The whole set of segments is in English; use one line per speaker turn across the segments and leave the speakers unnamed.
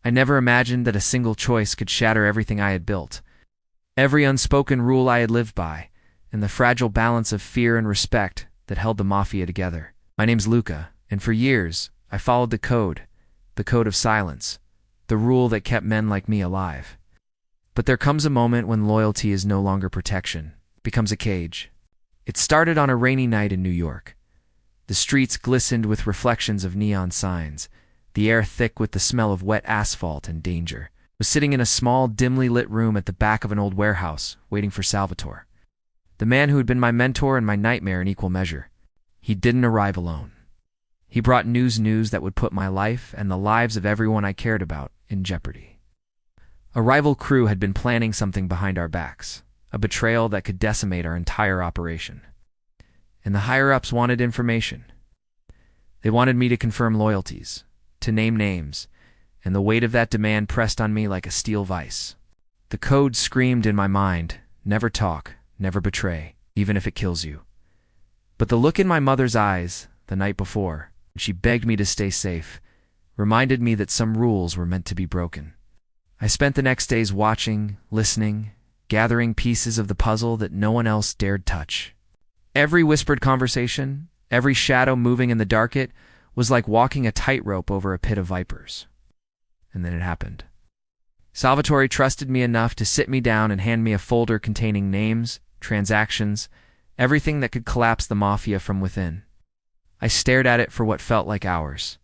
I never imagined that a single choice could shatter everything I had built, every unspoken rule I had lived by, and the fragile balance of fear and respect that held the Mafia together. My name's Luca, and for years, I followed the code of silence, the rule that kept men like me alive. But there comes a moment when loyalty is no longer protection, it becomes a cage. It started on a rainy night in New York. The streets glistened with reflections of neon signs, the air thick with the smell of wet asphalt and danger. I was sitting in a small, dimly lit room at the back of an old warehouse, waiting for Salvatore, the man who had been my mentor and my nightmare in equal measure. He didn't arrive alone. He brought news that would put my life and the lives of everyone I cared about in jeopardy. A rival crew had been planning something behind our backs, a betrayal that could decimate our entire operation. And the higher-ups wanted information. They wanted me to confirm loyalties, to name names, and the weight of that demand pressed on me like a steel vice. The code screamed in my mind, never talk, never betray, even if it kills you. But the look in my mother's eyes the night before, when she begged me to stay safe, reminded me that some rules were meant to be broken. I spent the next days watching, listening, gathering pieces of the puzzle that no one else dared touch. Every whispered conversation, every shadow moving in the dark, it was like walking a tightrope over a pit of vipers. And then it happened. Salvatore trusted me enough to sit me down and hand me a folder containing names, transactions, everything that could collapse the Mafia from within. I stared at it for what felt like hours.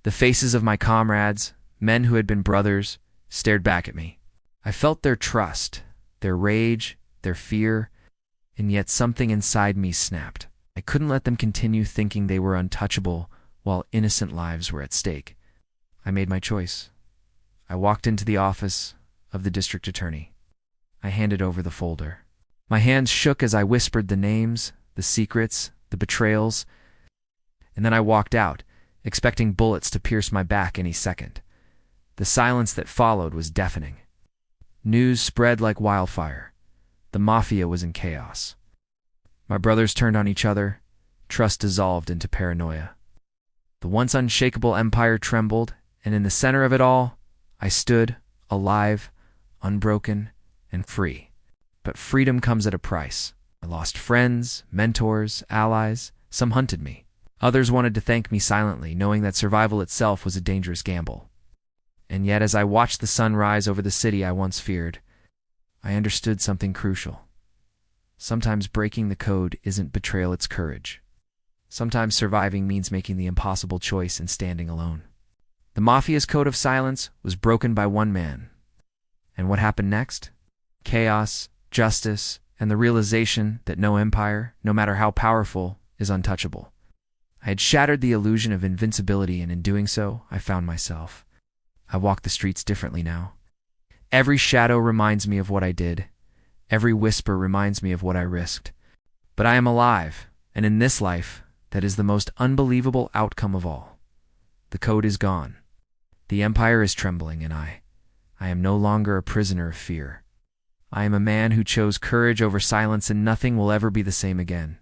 The faces of my comrades, men who had been brothers, stared back at me. I felt their trust, their rage, their fear, and yet something inside me snapped. I couldn't let them continue thinking they were untouchable while innocent lives were at stake. I made my choice. I walked into the office of the district attorney. I handed over the folder. My hands shook as I whispered the names, the secrets, the betrayals, and then I walked out, expecting bullets to pierce my back any second. The silence that followed was deafening. News spread like wildfire. The Mafia was in chaos. My brothers turned on each other. Trust dissolved into paranoia. The once unshakable empire trembled, and in the center of it all, I stood, alive, unbroken, and free. But freedom comes at a price. I lost friends, mentors, allies. Some hunted me. Others wanted to thank me silently, knowing that survival itself was a dangerous gamble. And yet, as I watched the sun rise over the city I once feared, I understood something crucial. Sometimes breaking the code isn't betrayal, it's courage. Sometimes surviving means making the impossible choice and standing alone. The Mafia's code of silence was broken by one man. And what happened next? Chaos, justice, and the realization that no empire, no matter how powerful, is untouchable. I had shattered the illusion of invincibility, and in doing so, I found myself. I walk the streets differently now. Every shadow reminds me of what I did. Every whisper reminds me of what I risked. But I am alive, and in this life, that is the most unbelievable outcome of all. The code is gone. The empire is trembling, and I am no longer a prisoner of fear. I am a man who chose courage over silence, and nothing will ever be the same again.